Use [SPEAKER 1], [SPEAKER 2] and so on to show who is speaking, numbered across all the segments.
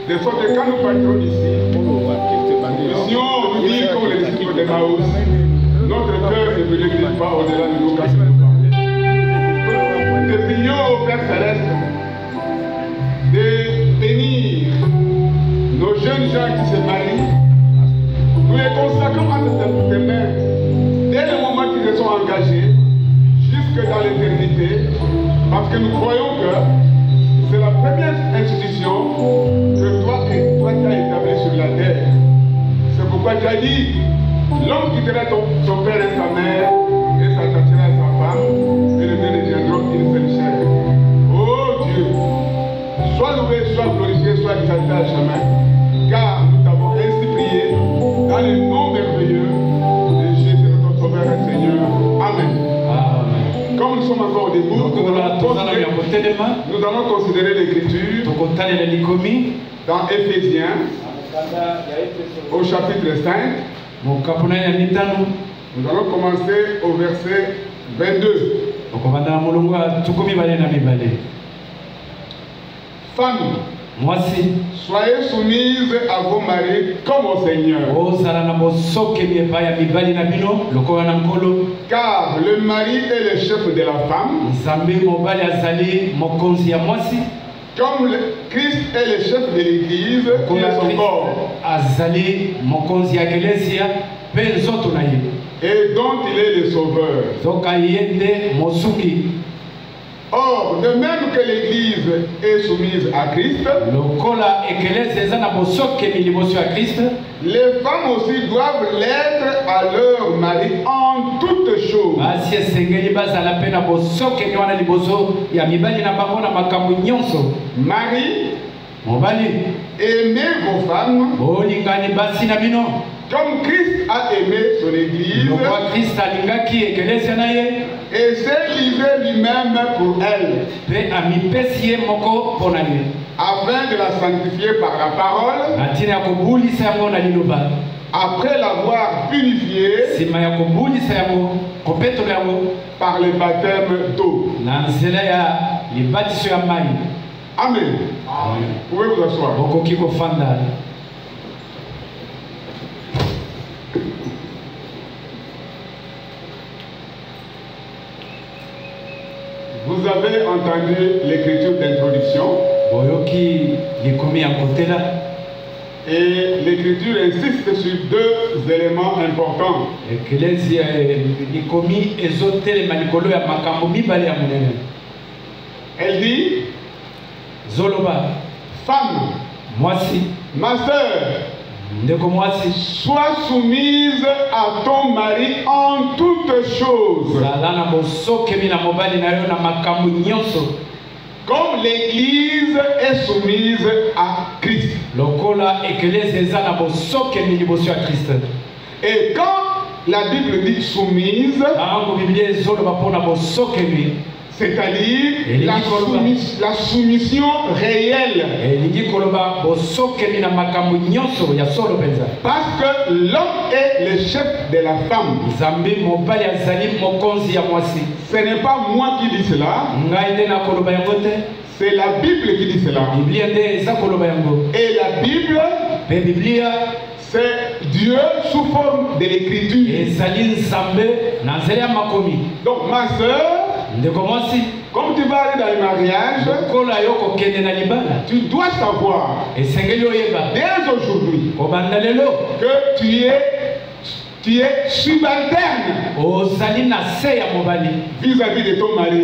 [SPEAKER 1] De sorte que quand nous partirons d'ici, puissions nous dire comme les disciples de Maïs, notre cœur ne brûle pas au-delà de nous quand nous parlons. Nous te prions au Père Céleste de bénir nos jeunes gens qui se marient. Nous les consacrons entre tes mains dès le moment qu'ils se sont engagés jusque dans l'éternité, parce que nous croyons que c'est la première institution que toi tu as établie sur la terre. C'est pourquoi tu as dit, l'homme quittera son père et sa mère et s'attachera à sa femme, et les deux deviendront une seule chair. Oh Dieu, sois loué, sois glorifié, sois exalté à jamais, car nous t'avons ainsi prié dans le nom merveilleux de Jésus notre Sauveur et Seigneur. Amen. Comme nous sommes encore debout, nous allons considérer l'écriture dans Éphésiens au chapitre 5. Nous allons commencer au verset 22. Femmes, soyez soumises à vos maris comme au Seigneur. Car le mari est le chef de la femme, comme Christ est le chef de l'Église, qui est son corps, et dont il est le sauveur. Or, de même que l'Église est soumise à Christ, les femmes aussi doivent l'être à leur mari en toutes choses. Marie, aimez vos femmes comme Christ a aimé son Église et s'est livré lui-même pour elle, afin de la sanctifier par la parole, après l'avoir purifiée par le baptême d'eau. Amen. Vous pouvez vous asseoir. Vous avez entendu l'écriture d'introduction. Et l'écriture insiste sur deux éléments importants. Elle dit, femme, ma sœur, sois soumise à ton mari en toutes choses, comme l'Église est soumise à Christ. Et quand la Bible dit soumise, c'est-à-dire la soumission réelle. Parce que l'homme est le chef de la femme. Ce n'est pas moi qui dis cela. C'est la Bible qui dit cela. Et la Bible, c'est Dieu sous forme de l'écriture. Donc ma soeur, comme tu vas aller dans le mariage, tu dois savoir dès aujourd'hui que tu es subalterne vis-à-vis de ton mari.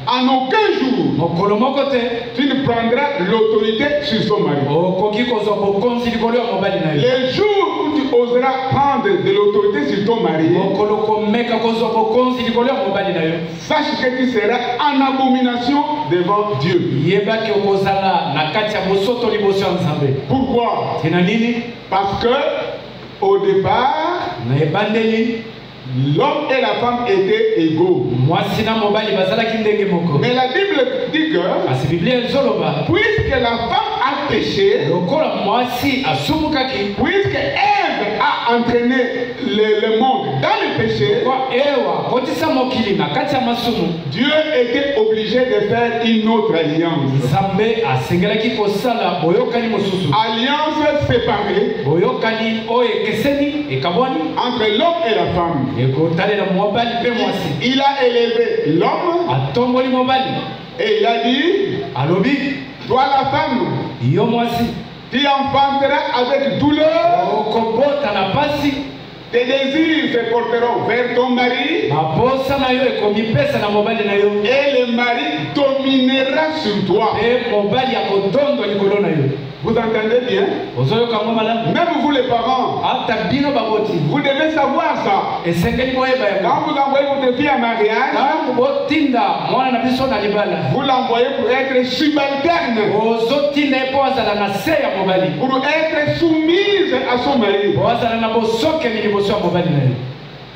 [SPEAKER 1] En aucun jour, tu ne prendras l'autorité sur son mari. Les jours où tu oseras prendre de l'autorité sur ton mari, sache que tu seras en abomination devant Dieu. Pourquoi? Parce que au départ, l'homme et la femme étaient égaux. Mais la Bible dit que puisque la femme a péché, puisque Ève a entraîné le monde dans le péché, Dieu était obligé de faire une autre alliance. Alliance séparée entre l'homme et la femme. Il a élevé l'homme et il a dit, toi la femme, tu enfanteras avec douleur. Tes désirs se porteront vers ton mari et le mari dominera sur toi. Vous entendez bien? Même vous les parents, vous devez savoir ça. Quand vous envoyez votre fille à mariage, vous l'envoyez pour être subalterne, pour être soumise à son mari.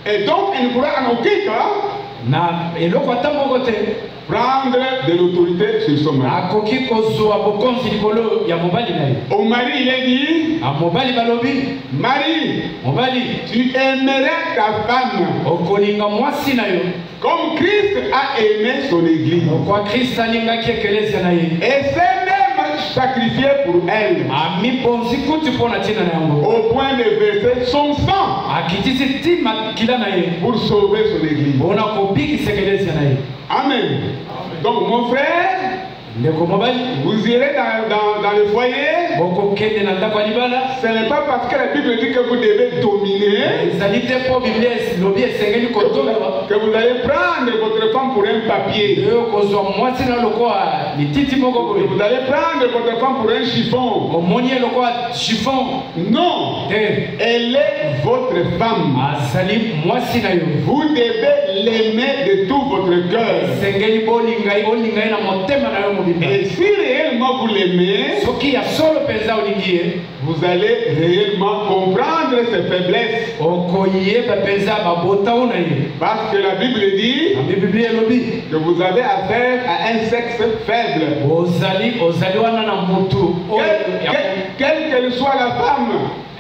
[SPEAKER 1] Et donc il ne pourra en aucun cas prendre de l'autorité sur son mari. Au mari, il est dit, Marie, tu aimerais ta femme comme Christ a aimé son église. Et c'est même sacrifié pour elle, au point de verser son sang pour sauver son église. Amen. Donc mon frère, vous irez dans le foyer. Ce n'est pas parce que la Bible dit que vous devez dominer que vous allez prendre votre femme pour un papier. Vous allez prendre votre femme pour un chiffon. Non, elle est votre femme. Vous devez l'aimer de tout votre cœur. Et si réellement vous l'aimez, vous allez réellement comprendre ses faiblesses. Parce que la Bible dit que vous avez affaire à un sexe faible. Quelle qu'elle soit la femme,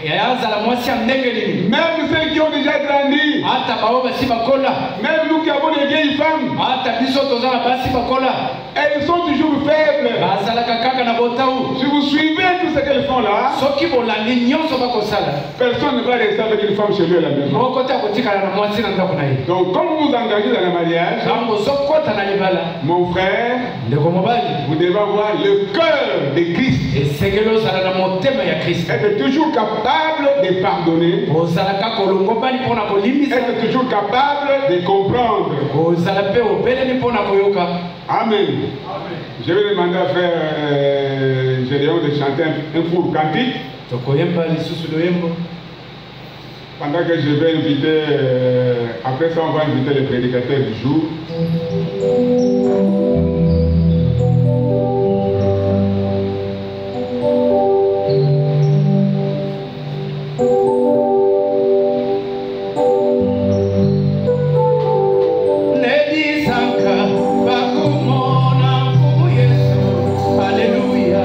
[SPEAKER 1] même ceux qui ont déjà grandi, même nous qui avons des vieilles femmes, elles sont toujours faibles. Si vous suivez tout ce qu'elles font là, personne ne va rester avec une femme chez lui à la maison. Donc comme vous vous engagez dans le mariage, mon frère, vous devez avoir le cœur de Christ. Être toujours capable de pardonner. Être toujours capable de comprendre. Amen. Je vais demander à frère Gédéon de chanter un court cantique. Pendant que je vais inviter, après ça on va inviter le prédicateur du jour.
[SPEAKER 2] Alléluia.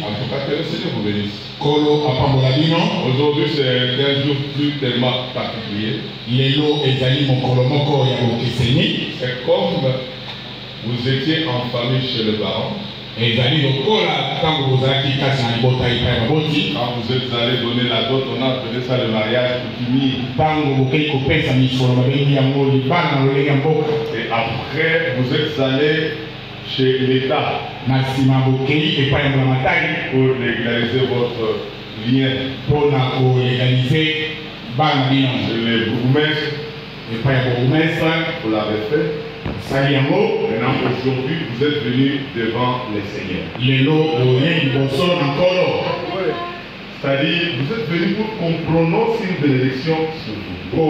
[SPEAKER 1] En tout cas, que le Seigneur vous bénisse. Aujourd'hui, c'est un jour plus tellement particulier. C'est comme vous étiez en famille chez le parent. Quand vous êtes allé donner la dot, on a appelé ça le mariage coutumier. Et après, vous êtes allé chez l'État pour légaliser votre lien. Chez les bourgmestres, vous l'avez fait. Maintenant, aujourd'hui, vous êtes venus devant les seigneurs. C'est-à-dire, vous êtes venus pour qu'on prononce une bénédiction sur vous.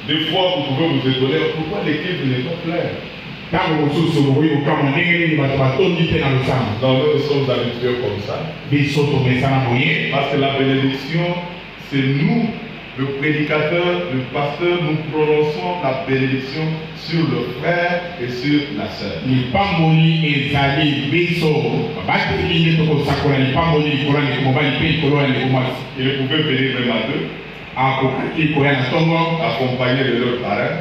[SPEAKER 1] Des fois, vous pouvez vous étonner, pourquoi l'église n'est pas claire? Non, nous sommes habitués comme ça. Parce que la bénédiction, c'est nous, le prédicateur, le pasteur, nous prononçons la bénédiction sur le frère et sur la sœur. Et vous pouvez venir même à deux, accompagner de leurs parents.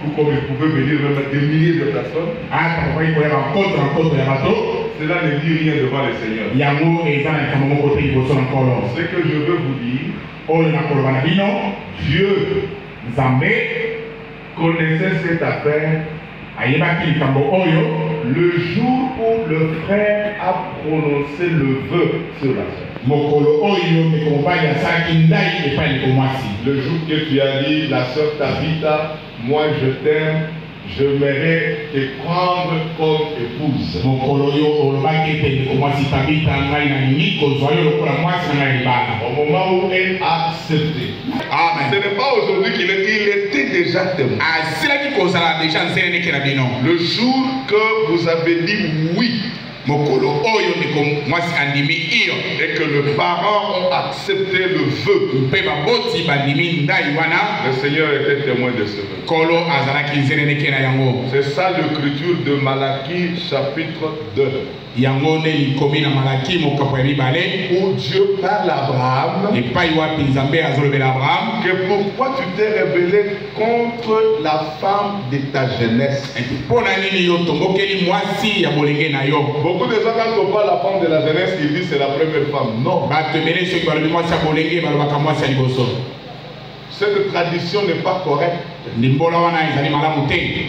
[SPEAKER 1] Ou comme vous pouvez venir même à des milliers de personnes. Cela ne dit rien devant le Seigneur. Ce que je veux vous dire, Dieu connaissait cette affaire le jour où le frère a prononcé le vœu sur la sœur. Le jour que tu as dit, la sœur Tabitha, moi je t'aime, je m'aimerais te prendre comme épouse. Au moment où elle a accepté. Amen. Ce n'est pas aujourd'hui qu'il était déjà témoin. Le jour que vous avez dit oui, et que le parent a accepté le vœu, le Seigneur était témoin de ce vœu. C'est ça l'écriture de Malachie chapitre 2. Où Dieu parle à Abraham que pourquoi tu t'es rebellé contre la femme de ta jeunesse. Beaucoup de gens, quand on parle de la femme de la jeunesse, ils disent c'est la première femme. Non. Cette tradition n'est pas correcte.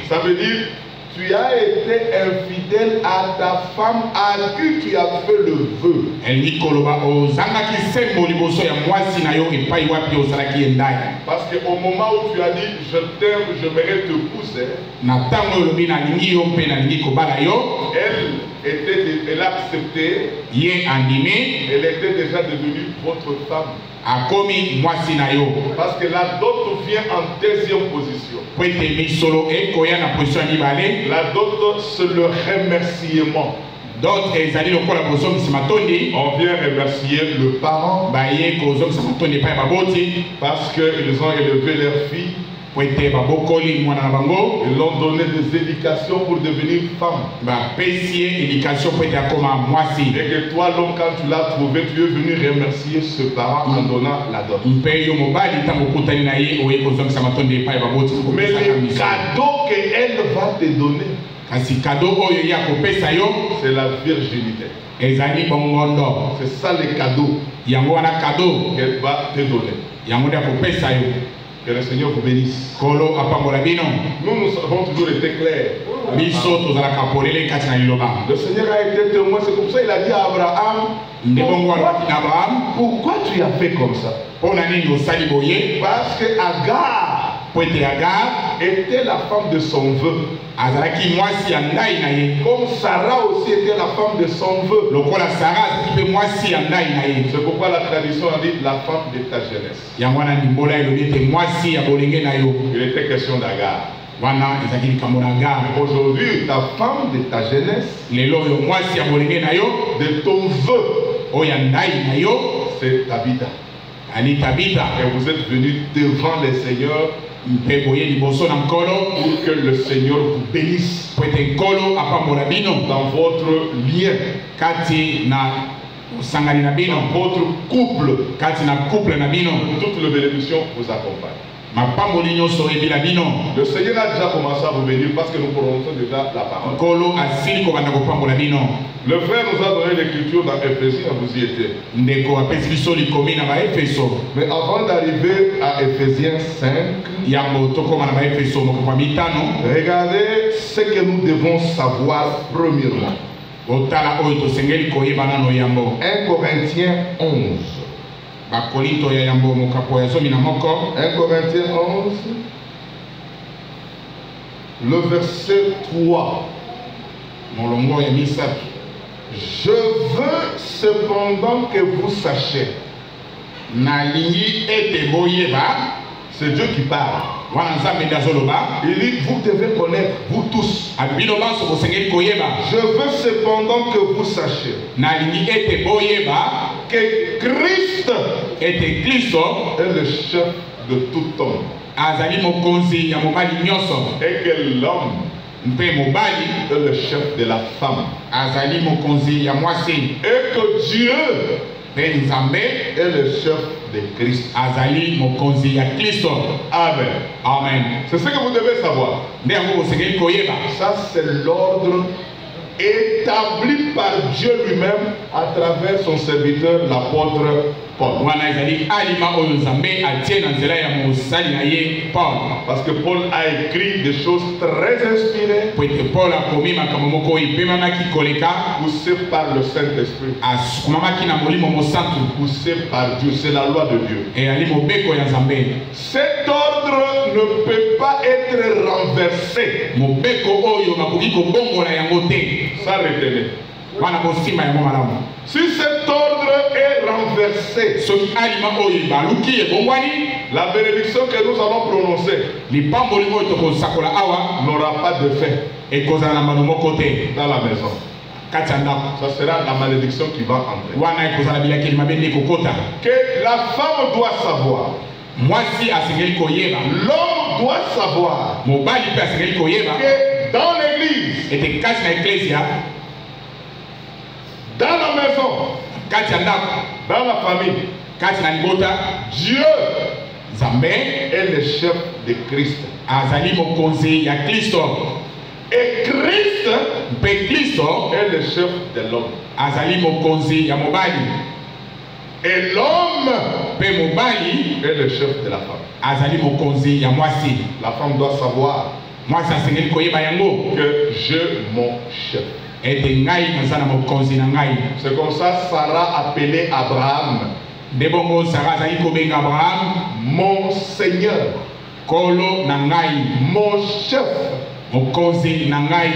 [SPEAKER 1] Ça veut dire tu as été infidèle à ta femme à qui tu as fait le vœu. Parce qu'au moment où tu as dit je t'aime, je vais te pousser, elle a accepté, elle était déjà devenue votre femme. Parce que la dot vient en deuxième position. La dot, c'est le remerciement. On vient remercier le parent parce qu'ils ont élevé leur fille. Ils l'ont donné des éducations pour devenir femme. Et que toi, l'homme, quand tu l'as trouvé, tu es venu remercier ce parent en donnant la dot. Mais le cadeau qu'elle va te donner, c'est la virginité. C'est ça le cadeau qu'elle va te donner. Que le Seigneur vous bénisse. Nous avons toujours été clairs. Le Seigneur a été témoin, c'est comme ça qu'il a dit à Abraham, pourquoi tu as fait comme ça? Parce que Agar était la femme de son vœu. Comme Sarah aussi était la femme de son vœu. C'est pourquoi la tradition a dit la femme de ta jeunesse. Il était question d'Agar. Aujourd'hui, ta femme de ta jeunesse, de ton vœu, c'est Tabitha. Et vous êtes venus devant les seigneurs
[SPEAKER 2] pour
[SPEAKER 1] que le Seigneur vous bénisse
[SPEAKER 2] dans
[SPEAKER 1] votre lien, dans votre couple. Toutes les bénédictions vous accompagnent. Le Seigneur a déjà commencé à vous bénir parce que nous prononçons déjà la parole. Le frère nous a donné l'écriture dans Éphésiens, vous y étiez. Mais avant d'arriver à Éphésiens 5, regardez ce que nous devons savoir premièrement. 1 Corinthiens 11.
[SPEAKER 2] 1 Corinthiens 11,
[SPEAKER 1] le verset 3. Je veux cependant que vous sachiez. C'est Dieu qui parle. Il dit, vous devez connaître, vous tous. Je veux cependant que vous sachiez que Christ est le chef de tout homme. Et que l'homme est le chef de la femme. Et que Dieu est le chef de Christ. Amen.
[SPEAKER 2] Amen.
[SPEAKER 1] C'est ce que vous devez savoir. Ça, c'est l'ordre établi par Dieu lui-même à travers son serviteur, l'apôtre Paul. Parce que Paul a écrit des choses très inspirées, poussées par le Saint-Esprit, poussées par Dieu. C'est la loi de Dieu. Cet ordre ne peut pas être renversé. Ça, retenez. Si cet ordre est renversé, la bénédiction que nous allons prononcer n'aura pas de fait dans la maison. Ça sera la malédiction qui va entrer. Que la femme doit savoir, l'homme doit savoir que dans l'église, dans la maison, dans la famille, Dieu est le chef de Christ. Et Christ est le chef de l'homme. Et l'homme est le chef de la femme. La femme doit savoir que je mon chef. C'est comme ça Sarah appelait Abraham mon Seigneur, mon chef,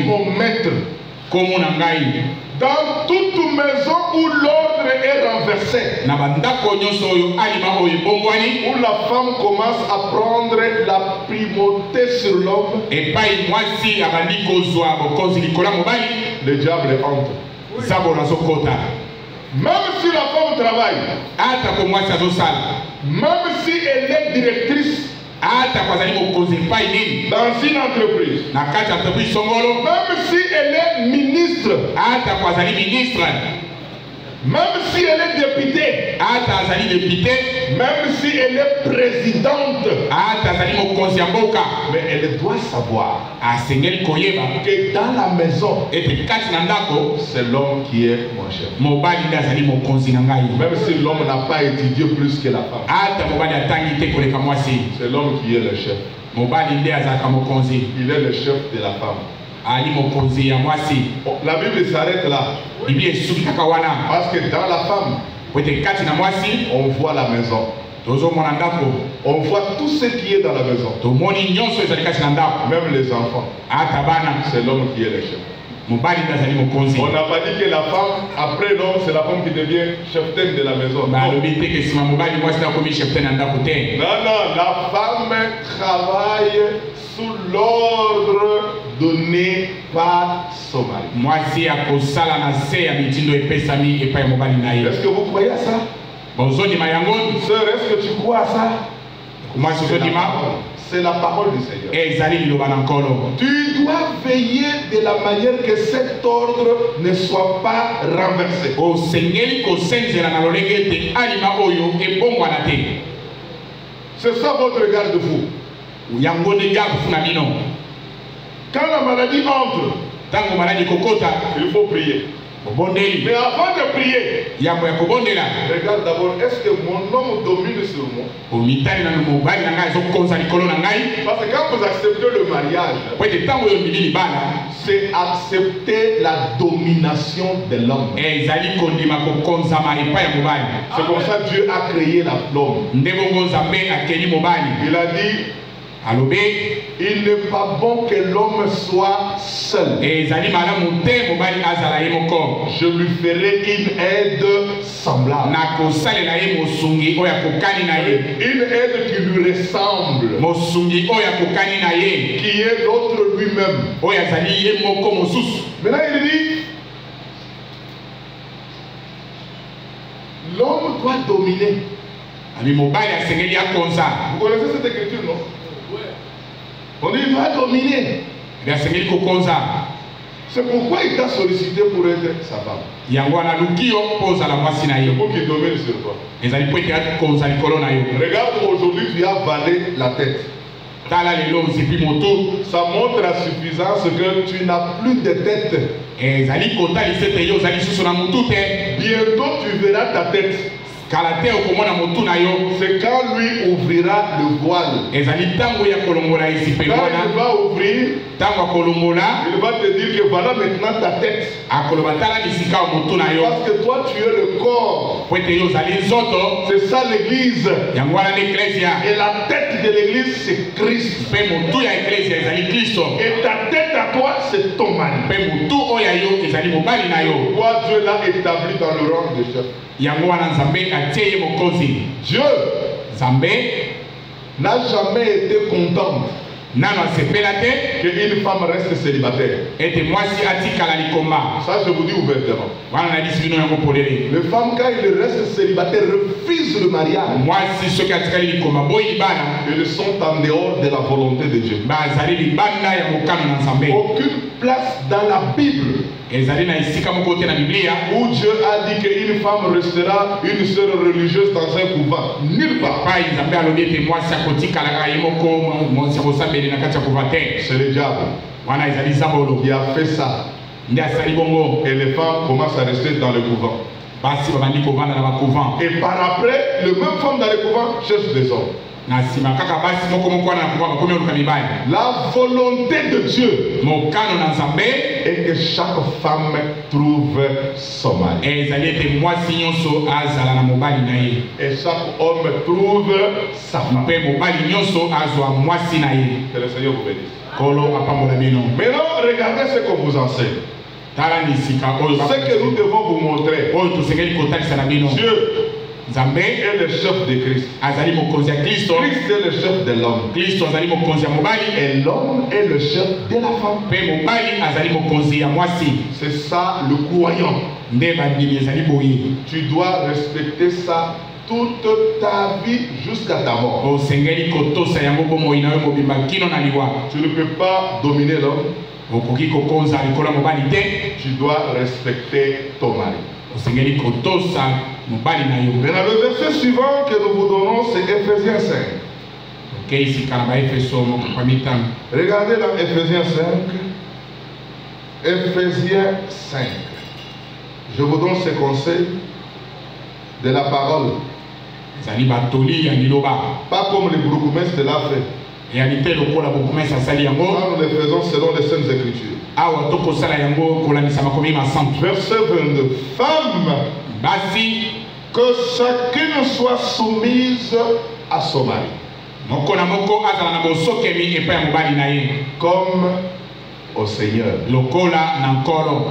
[SPEAKER 1] mon maître. Dans toute maison où l'ordre est renversé, où la femme commence à prendre la primauté sur l'homme, le diable entre. Même si la femme travaille, même si elle est directrice dans une entreprise, même si elle est ministre, même si elle est députée, même si elle est présidente, mais elle doit savoir que dans la maison, c'est l'homme qui est mon chef. Même si l'homme n'a pas étudié plus que la femme, c'est l'homme qui est le chef. Il est le chef de la femme. La Bible s'arrête là. Parce que dans la femme, on voit la maison. On voit tout ce qui est dans la maison. Même les enfants. C'est l'homme qui est le chef. On n'a pas dit que la femme, après l'homme, c'est la femme qui devient cheftaine de la maison. Non, non, la femme travaille sous l'ordre donné par son mari. Est-ce que vous croyez à ça? Sœur, est-ce que tu crois à ça? C'est la parole du Seigneur.
[SPEAKER 2] Tu
[SPEAKER 1] dois veiller de la manière que cet ordre ne soit pas renversé. C'est ça votre garde-fou. Quand la maladie entre, il faut prier. Mais avant de prier, regarde d'abord, est-ce que mon homme domine sur moi? Parce que quand vous acceptez le mariage, c'est accepter la domination de l'homme. C'est comme ça que Dieu a créé l'homme. Il a dit, il n'est pas bon que l'homme soit seul. Je lui ferai une aide semblable. Une aide qui lui ressemble. Qui est l'autre lui-même. Maintenant il dit, l'homme doit dominer. Vous connaissez cette écriture, non? On dit il doit dominer. C'est pourquoi il t'a sollicité pour être sa femme. C'est pour qu'il domine sur toi. Regarde, aujourd'hui tu as valé la tête. Ça montre la suffisance que tu n'as plus de tête. Bientôt tu verras ta tête. C'est quand lui ouvrira le voile. Quand il va ouvrir, il va te dire que voilà maintenant ta tête. Parce que toi tu es le corps. C'est ça l'église. Et la tête de l'église c'est Christ. Et ta tête à toi c'est ton mari. Pourquoi Dieu l'a établi dans le rang de chef? Dieu n'a jamais été content qu'une femme reste célibataire. Ça je vous dis ouvertement. Les femmes quand ils restent célibataires refusent le mariage. Ils sont en dehors de la volonté de Dieu. Aucune place dans la Bible où Dieu a dit qu'une femme restera une sœur religieuse dans un couvent. Nulle part. C'est le diable qui a fait ça. Et les femmes commencent à rester dans le couvent. Et par après, les mêmes femmes dans le couvent cherchent des hommes. La volonté de Dieu est que chaque femme trouve son mari. Et chaque homme trouve sa femme. Que le Seigneur vous bénisse. Maintenant, regardez ce qu'on vous enseigne. Ce que nous devons vous montrer. Dieu est le chef de Christ. Christ est le chef de l'homme. Et l'homme est le chef de la femme. C'est ça le croyant. Tu dois respecter ça toute ta vie jusqu'à ta mort. Tu ne peux pas dominer l'homme. Tu dois respecter ton mari. Maintenant, le verset suivant que nous vous donnons, c'est Ephésiens 5. Regardez dans Ephésiens 5. Ephésiens 5. Je vous donne ces conseils de la parole. Pas comme les bourgmestres de l'a fait. Nous le faisons selon les Saintes Écritures. Verset 22. Femme, que chacune soit soumise à son mari. Comme au Seigneur.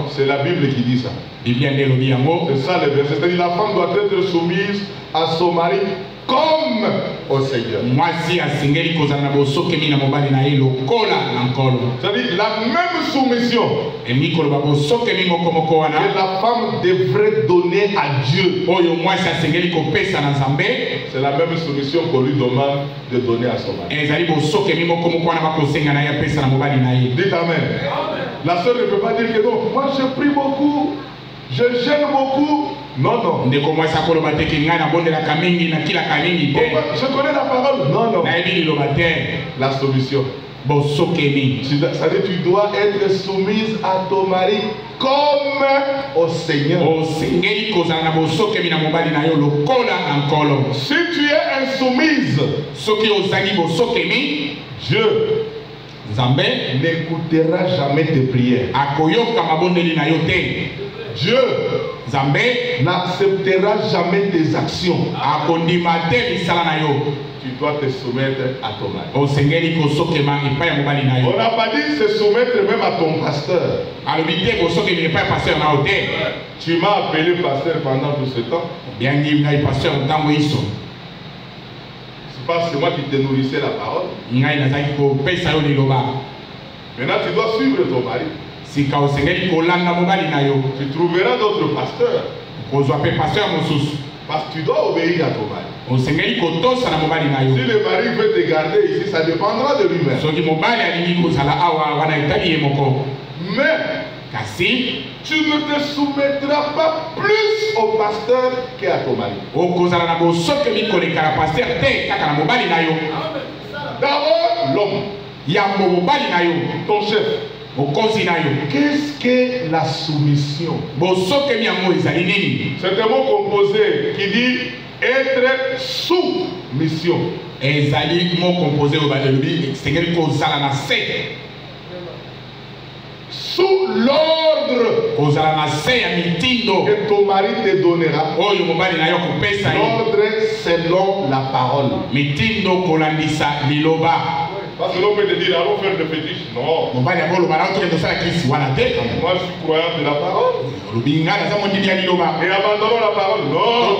[SPEAKER 1] C'est la Bible qui dit ça. C'est ça le verset. C'est-à-dire la femme doit être soumise à son mari comme au Seigneur.
[SPEAKER 2] C'est-à-dire
[SPEAKER 1] la même soumission que la femme devrait donner à Dieu. C'est la même soumission qu'on lui demande de donner à son mari. Dites Amen. La sœur ne peut pas dire que non, moi je prie beaucoup, je gêne beaucoup. Non, non. Je connais la parole. Non, non. La soumission. Ça veut dire que tu dois être soumise à ton mari comme au Seigneur. Si tu es insoumise, Dieu n'écoutera jamais tes prières. Dieu n'acceptera jamais tes actions. Tu dois te soumettre à ton mari. On n'a pas dit se soumettre même à ton pasteur. Tu m'as appelé pasteur pendant tout ce temps. C'est pas moi qui te nourrissais la parole. Maintenant tu dois suivre ton mari. Tu trouveras d'autres pasteurs. Parce que tu dois obéir à ton mari. Si le mari veut te garder ici, ça dépendra de lui-même. Mais tu ne te soumettras pas plus au pasteur qu'à ton mari. D'abord, l'homme. Ton chef. Qu'est-ce que la soumission? C'est un mot composé qui dit être sous mission. Sous l'ordre que ton mari te donnera. L'ordre selon la parole. Parce que l'on peut te dire, allons faire des fétiches. Non. Moi, je suis croyant de la parole. Et abandonnons la parole. Non.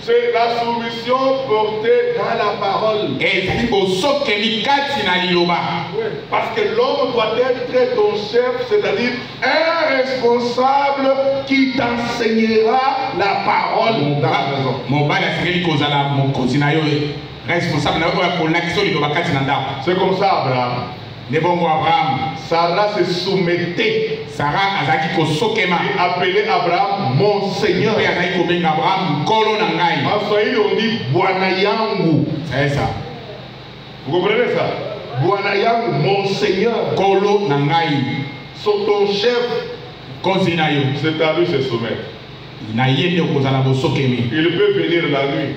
[SPEAKER 1] C'est la soumission portée dans la parole. Parce que l'homme doit être ton chef, c'est-à-dire un responsable qui t'enseignera la parole dans la maison. Responsable. C'est comme ça, Abraham. Sarah se soumettait. Et appelait Abraham mon Seigneur. En Swahili, on dit Bwanayangu.
[SPEAKER 2] C'est ça.
[SPEAKER 1] Vous comprenez ça? Bwanayangu, mon Seigneur. Sur ton chef. C'est à lui de se soumettre. Il peut venir la nuit.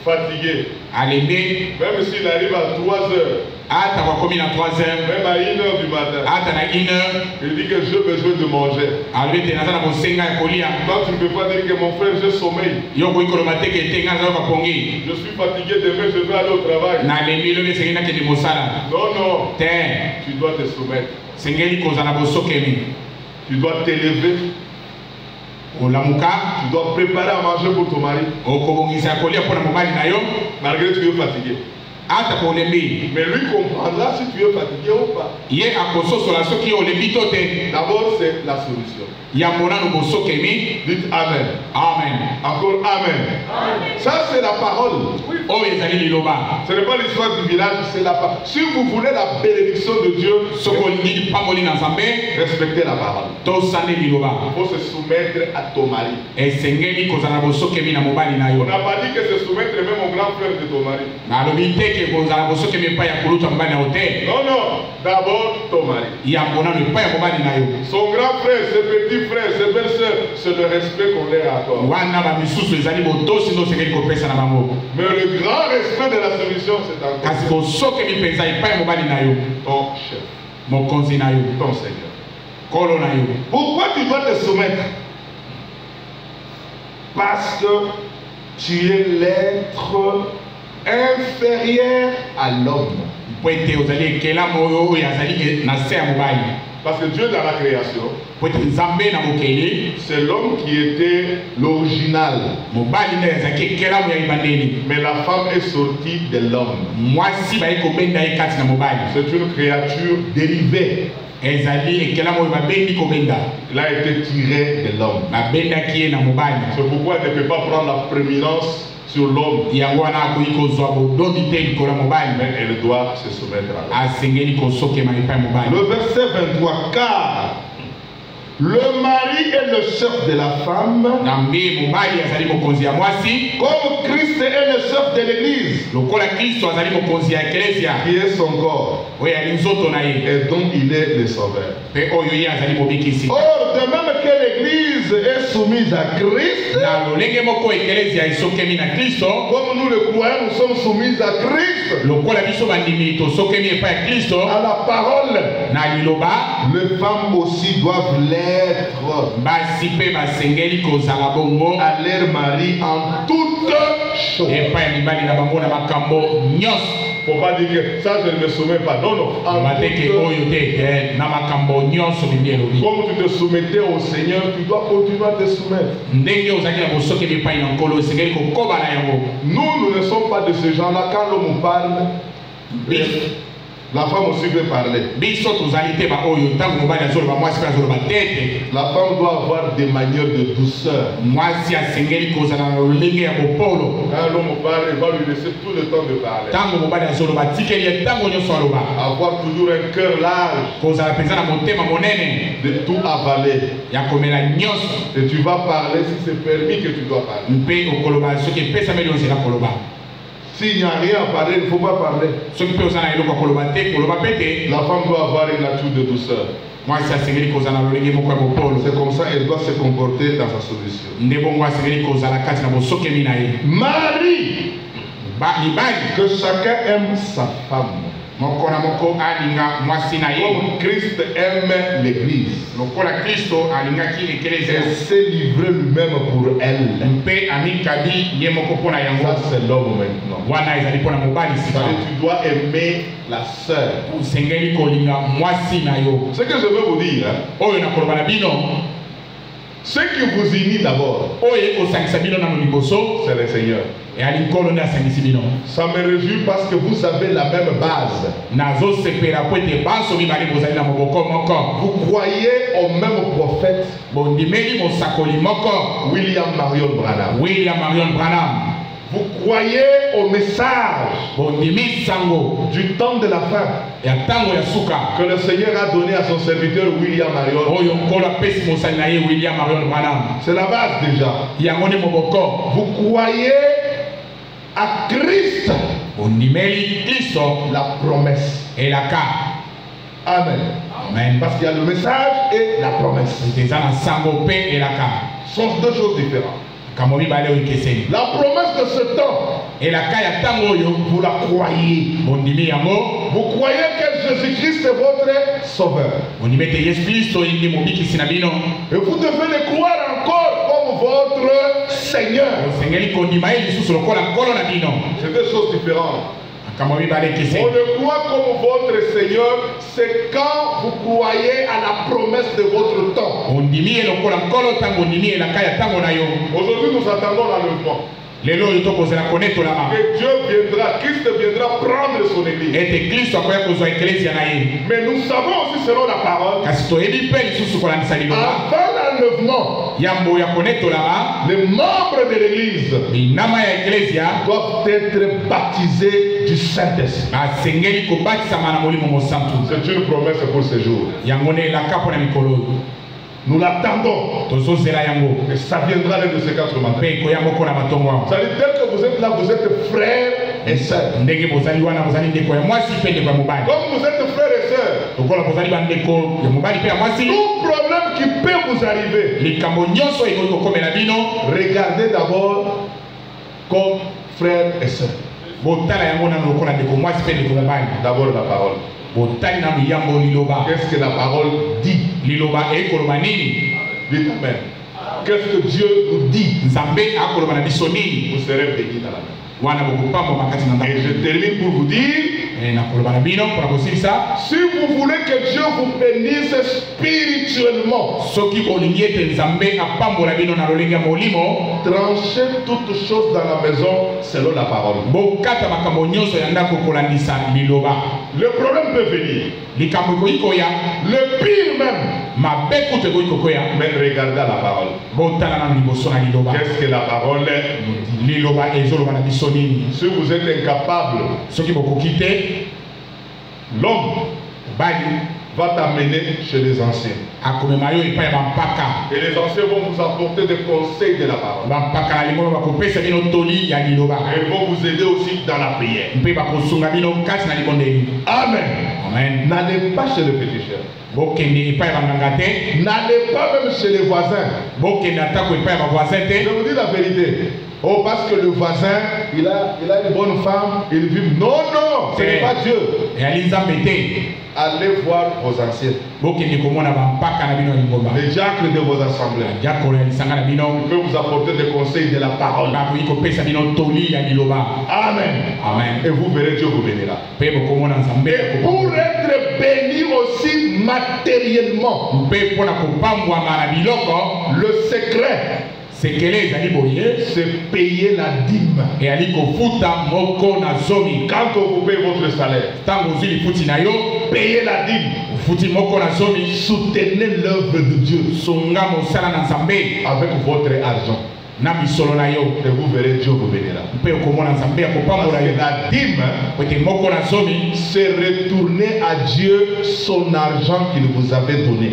[SPEAKER 1] Fatigué. Même s'il arrive à 3 heures. Même à 1 heure du matin. Il dit que j'ai besoin de manger. Toi, tu ne peux pas dire que mon frère, j'ai sommeil. Je suis fatigué demain, je vais aller au travail. Non, non. Tu dois te soumettre. Tu dois t'élever. Tu dois préparer à manger pour ton mari. Malgré que tu es fatigué. Mais lui comprendra si tu es fatigué ou pas. D'abord, c'est la solution. Dites Amen. Amen. Encore Amen. Ça, c'est la parole. Ce n'est pas l'histoire du village, c'est la parole. Si vous voulez la bénédiction de Dieu, respectez la parole. Il faut se soumettre à ton mari. On n'a pas dit que se soumettre même au grand frère de ton mari. Non, non. D'abord ton mari. Son grand frère, ses petits frères, ses belles-sœurs, c'est le respect qu'on leur accorde. Mais le grand respect de la soumission, c'est encore ton chef, ton Seigneur. Pourquoi tu dois te soumettre? Parce que tu es l'être inférieur à l'homme. Parce que Dieu dans la création, c'est l'homme qui était l'original. Mais la femme est sortie de l'homme. C'est une créature dérivée. Il a été tiré de l'homme. C'est pourquoi elle ne peut pas prendre la prééminence sur l'homme. Mais elle doit se soumettre à l'homme. Le verset 23, car le mari est le chef de la femme, comme Christ est le chef de l'église, qui est son corps, et dont il est le sauveur. Or, de même que l'église est soumise à Christ, comme nous le croyons, nous sommes soumis à Christ, à la parole, les femmes aussi doivent l'être à leur mari en toutes choses. Il ne faut pas dire que ça je ne me soumets pas. Non, non. Comme tu te soumettais au Seigneur, tu dois continuer à te soumettre. Nous ne sommes pas de ce genre-là. Quand l'homme parle, la femme aussi peut parler. La femme doit avoir des manières de douceur. Quand l'homme parle, il va lui laisser tout le temps de parler. Avoir toujours un cœur large, de tout avaler. Et tu vas parler si c'est permis que tu dois parler. S'il n'y a rien à parler, il ne faut pas parler. La femme doit avoir une nature de douceur. C'est comme ça qu'elle doit se comporter dans sa solution. Marie, que chacun aime sa femme. Comme Christ aime l'église. Et s'est livré lui-même pour elle. Ça c'est l'homme maintenant. Tu dois aimer la sœur. Ce que je veux vous dire, ce qui vous unit d'abord, c'est le Seigneur. Ça me réjouit parce que vous avez la même base. Vous croyez au même prophète, William Marion Branham. Vous croyez au message du temps de la fin que le Seigneur a donné à son serviteur William Marion. C'est la base déjà. Vous croyez à Christ, la promesse. Amen. Parce qu'il y a le message et la promesse. Ce sont deux choses différentes. La promesse de ce temps, vous la croyez. Vous croyez que Jésus-Christ est votre sauveur. Et vous devez le croire encore comme votre Seigneur. C'est deux choses différentes. On le croit comme votre Seigneur, c'est quand vous croyez à la promesse de votre temps. Aujourd'hui, nous attendons l'enlèvement. Que Dieu viendra, Christ viendra prendre son église. Mais nous savons aussi selon la parole, avant l'enlèvement, les membres de l'église doivent être baptisés du Saint-Esprit. C'est une promesse pour ce jour. Nous l'attendons. Et ça viendra l'un de ces 4 matins. Ça veut dire que vous êtes là, vous êtes frères et sœurs. Comme vous êtes frères et sœurs, tout problème qui peut vous arriver, regardez d'abord comme frères et sœurs. D'abord la parole. Qu'est-ce que la parole dit? Dites Amen. Qu'est-ce que Dieu nous dit? Vous serez bénis dans la main. Et je termine pour vous dire, Si vous voulez que Dieu vous bénisse spirituellement, tranchez toutes choses dans la maison selon la parole. Le problème peut venir. Le pire même. Mais regardez la parole. Qu'est-ce que la parole est? Si vous êtes incapable, l'homme va t'amener chez les anciens. Et les anciens vont vous apporter des conseils de la parole. Et vont vous aider aussi dans la prière. Amen. Amen. N'allez pas chez le féticheur. N'allez pas même chez les voisins. Je vous dis la vérité. Oh, parce que le voisin, il a une bonne femme, il vit. Non, non, ce n'est pas Dieu. Allez voir vos anciens. Les diacres de vos assemblées. Ils peuvent vous apporter des conseils de la parole. Amen. Amen. Et vous verrez, Dieu vous bénira. Et pour être béni aussi matériellement, le secret, c'est payer la dîme. Quand on vous paye votre salaire, payez la dîme. Soutenez l'œuvre de Dieu avec votre argent. Et vous verrez, Dieu vous bénira. Parce que la dîme, c'est retourner à Dieu son argent qu'il vous avait donné.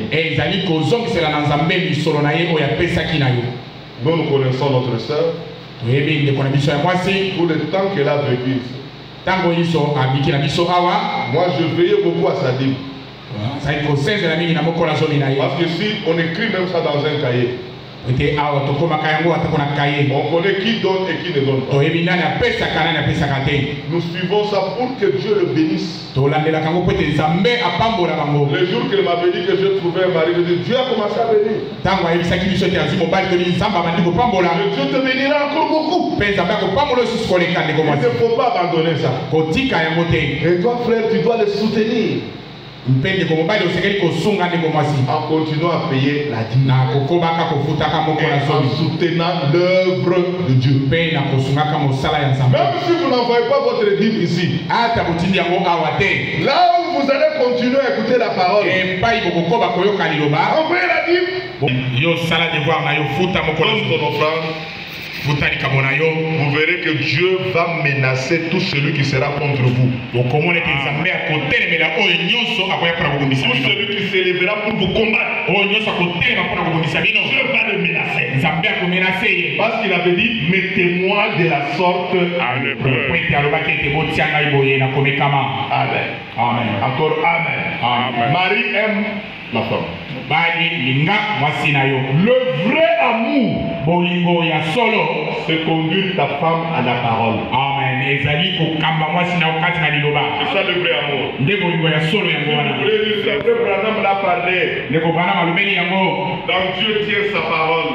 [SPEAKER 1] Nous connaissons notre sœur. Pour le temps qu'elle a vécu ici. Moi, je veillais beaucoup à sa dîme. Parce que si on écrit même ça dans un cahier, on connaît qui donne et qui ne donne pas. Nous suivons ça pour que Dieu le bénisse. Le jour qu'il m'avait dit que je trouvais un mari, Dieu a commencé à bénir. Dieu te bénira encore beaucoup. Il ne faut pas abandonner ça. Et toi, frère, tu dois le soutenir. En continuant à payer la dîme. En soutenant l'œuvre de Dieu. Même si vous n'envoyez pas votre dîme ici, là où vous allez continuer à écouter la parole, envoyez la dîme. Comme ton offrande. Vous verrez que Dieu va menacer tout celui qui sera contre vous. Tout celui qui s'élèvera pour vous combattre. Dieu va le menacer. Parce qu'il avait dit, mettez-moi de la sorte à l'épreuve. Amen. Amen. Encore Amen. Amen. Marie aime la femme. Le vrai amour, c'est conduire ta femme à la parole. Amen. C'est ça le vrai amour. Si vous voulez dire que le Branham l'a parlé, donc Dieu tient sa parole.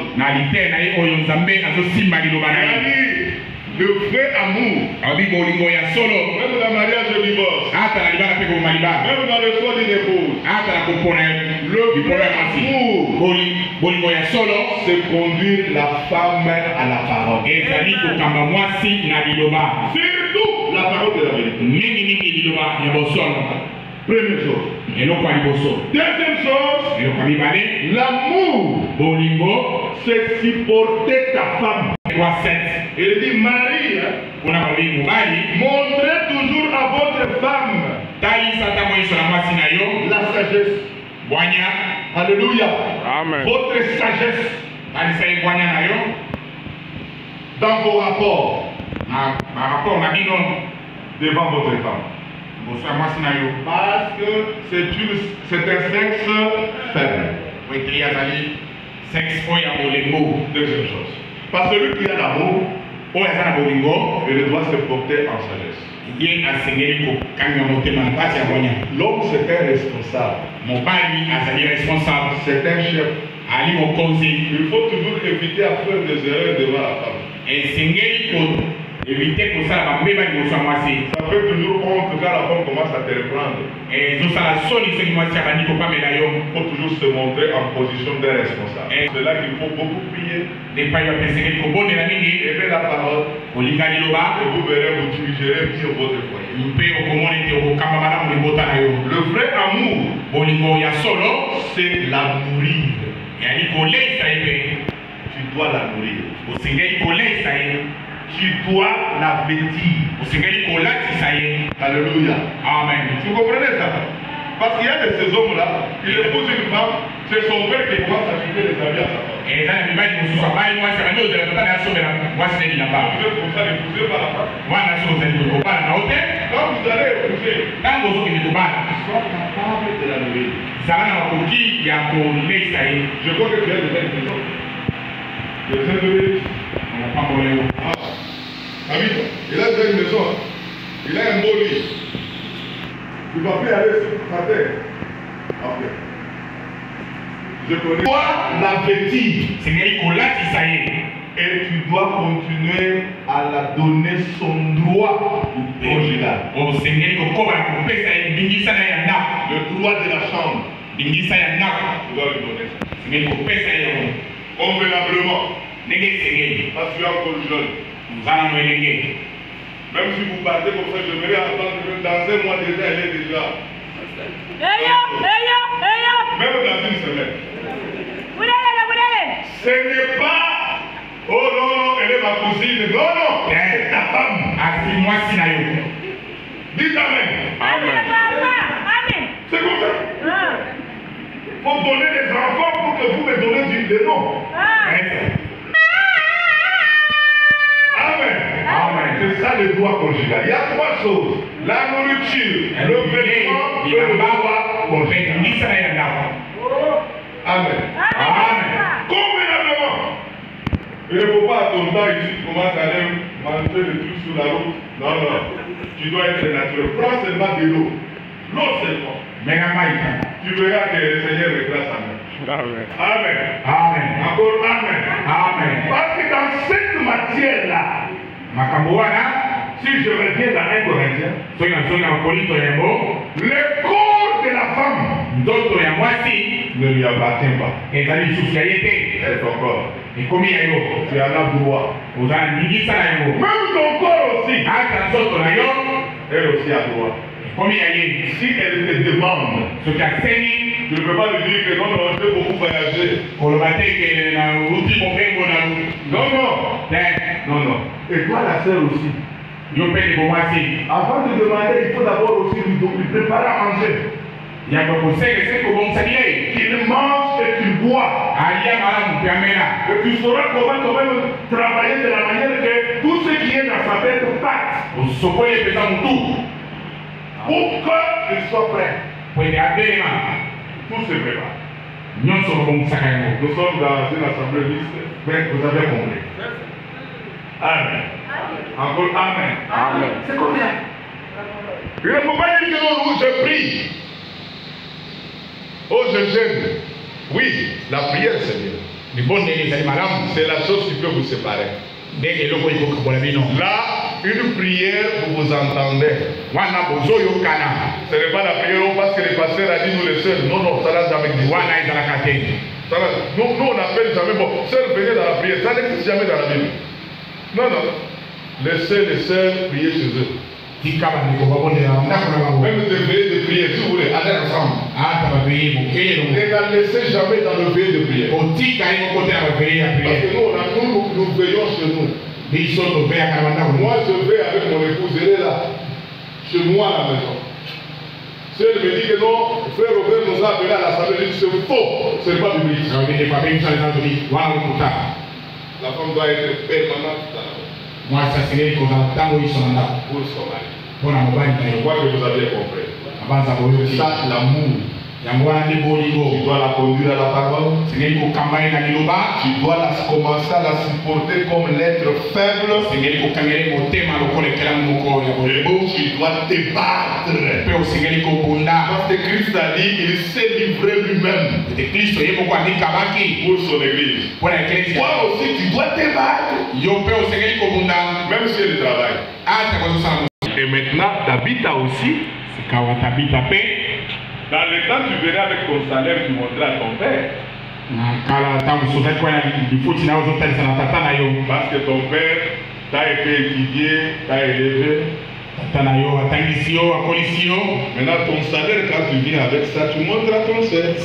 [SPEAKER 1] Le vrai amour, même dans le mariage de divorce, même dans le choix d'une épouse, le vrai amour, c'est conduire la femme à la parole. Surtout la parole de la vérité. Première chose. Deuxième chose, l'amour, c'est supporter ta femme. Il dit Marie, montrez toujours à votre femme la sagesse. Alléluia. Amen. Votre sagesse dans vos rapports devant votre femme. Parce que c'est un sexe faible. Deuxième chose. Parce que celui qui a l'amour, il doit se porter en sagesse. L'homme, c'est un responsable. C'est un chef. Il faut toujours éviter à faire des erreurs devant la femme. Ça fait toujours honte quand la femme commence à te reprendre.
[SPEAKER 2] Et nous ça la soli ce qui moi si abandi ko pamela yo.
[SPEAKER 1] Il faut toujours se montrer en position d'un responsable. C'est là qu'il faut beaucoup prier.
[SPEAKER 2] Ne pas y penser ko bonne la mingi.
[SPEAKER 1] Aimez la parole.
[SPEAKER 2] Olinga liloba.
[SPEAKER 1] Et vous verrez, vous dirigerez bien votre foyer.
[SPEAKER 2] Mpe okomona te okamba malamu libota na yo.
[SPEAKER 1] Le vrai amour,
[SPEAKER 2] Bolingo ya solo
[SPEAKER 1] c'est la nourrir.
[SPEAKER 2] yani koleisa ebe.
[SPEAKER 1] Tu dois la nourrir.
[SPEAKER 2] Osengeli koleisa ye.
[SPEAKER 1] Tu dois la vêtir.
[SPEAKER 2] Osengeli kolatisa ye.
[SPEAKER 1] Alléluia.
[SPEAKER 2] Amen.
[SPEAKER 1] Vous comprenez ça? Parce qu'il y a de ces hommes-là, il épouse une femme, c'est son père qui commence à acheter les habits à sa femme.
[SPEAKER 2] Et ça, les mibali mosusu abali mwasi abandi ozela tata na yasomela mwasi na bilamba.
[SPEAKER 1] Vous êtes comme ça épousé par la femme.
[SPEAKER 2] Mwana so ozali kobala na yo te.
[SPEAKER 1] Quand vous allez épouser,
[SPEAKER 2] Ntango ozokende kobala
[SPEAKER 1] sois capable de la nourrir.
[SPEAKER 2] zala na makoki ya koleisa ye.
[SPEAKER 1] Je crois que tu as déjà une maison. Je sais de lui.
[SPEAKER 2] Mapambola yo.
[SPEAKER 1] Ah oui, il a déjà une maison. Hein. Il a un beau lit. Tu ne vas plus aller par terre. Ok. Je connais. Tu dois la vêtir.
[SPEAKER 2] Sengeli kolatisa ye.
[SPEAKER 1] Et tu dois continuer à la donner son droit conjugal.
[SPEAKER 2] Osengeli kokobala kopesa ye bingisa na ya ndako.
[SPEAKER 1] Le droit de la chambre.
[SPEAKER 2] Bingisa ya ndako.
[SPEAKER 1] Tu dois lui donner ça.
[SPEAKER 2] Sengeli kopesa ye
[SPEAKER 1] Convenablement.
[SPEAKER 2] ndenge esengeli.
[SPEAKER 1] Parce que tu es encore jeune.
[SPEAKER 2] Zala no elenge.
[SPEAKER 1] Même si vous partez comme ça, j'aimerais attendre que dans un mois déjà, elle est déjà. Même dans une semaine. Ce n'est pas. Oh non, non, elle est ma cousine. Non, non, c'est ta femme.
[SPEAKER 2] Asi mwasi na yo.
[SPEAKER 1] Dites Amen.
[SPEAKER 2] Amen.
[SPEAKER 1] C'est comme ça. Il faut donner les enfants pour que vous me donnez des noms. Amen.
[SPEAKER 2] Amen.
[SPEAKER 1] C'est ça le droit conjugal. Il y a trois choses. La nourriture, le vêtement et le droit conjugal.
[SPEAKER 2] Bingisa na ya ndako.
[SPEAKER 1] Amen.
[SPEAKER 2] Amen.
[SPEAKER 1] Convenablement. Il ne faut pas à ton temps ici, tu commences à aller manger des trucs sur la route. Non, non. Tu dois être naturel. Prends seulement de l'eau. L'eau seulement. Tu verras que le Seigneur est grâce à nous. Amen. Amen.
[SPEAKER 2] Amen.
[SPEAKER 1] Encore Amen.
[SPEAKER 2] Amen.
[SPEAKER 1] Parce que dans cette matière-là, si je reviens dans 1 Corinthiens, le corps de la femme ne lui appartient pas. C'est ton corps. Tu en as droit. Même ton corps aussi. Elle aussi a droit. Si elle te demande, tu ne peux pas lui dire que non, non, je vais beaucoup voyager. Non, non. Non, non. Et toi, la sœur aussi. Avant de demander, il faut d'abord aussi lui préparer à manger. Qu'il mange et qu'il boit. Et tu sauras comment travailler de la manière que tout ce qui est dans sa tête parte. Pour qu'il soit prêt. Tout se prépare. Nous sommes dans une assemblée mixte, mais vous avez compris. Amen. Encore Amen.
[SPEAKER 2] Amen.
[SPEAKER 1] C'est combien? Il ne faut pas dire que non, je prie. Oh, je gêne. Oui, la prière, c'est bien. C'est la chose qui peut vous séparer. Là, une prière, vous vous entendez. Ce n'est pas la prière parce que le pasteur a dit nous les seuls. Non, non, ça n'a jamais dit. Nous, on appelle jamais, bon, seuls venez dans la prière. Ça n'existe jamais dans la Bible. Non, non. Laissez les seuls prier chez eux. Même de veiller de prière, si vous voulez, allez ensemble. Et ne laissez jamais dans le veiller de prière. Parce que nous veillons chez nous. Moi, je vais avec mon épouse, elle est là, chez moi à la maison. Si elle me dit que non, frère Robert nous a appelé à l'assemblée, c'est faux, ce n'est pas biblique. La femme doit être permanente dans la maison. Pour son mari. Je crois que vous avez compris. C'est ça l'amour. Tu dois la conduire à la parole. Tu dois commencer à la supporter comme l'être faible. Et tu dois te battre. Parce que Christ a dit qu'il s'est livré lui-même pour son église. Toi aussi, tu dois te battre. Même si elle travaille. Et Et maintenant, Tabitha aussi.
[SPEAKER 2] Sikawa Tabitha pe.
[SPEAKER 1] Dans le temps, tu venais avec ton salaire, tu montrais à ton père. Parce que ton père t'a fait étudier, t'a élevé. Maintenant, ton salaire, quand tu viens avec ça, tu montres à ton père.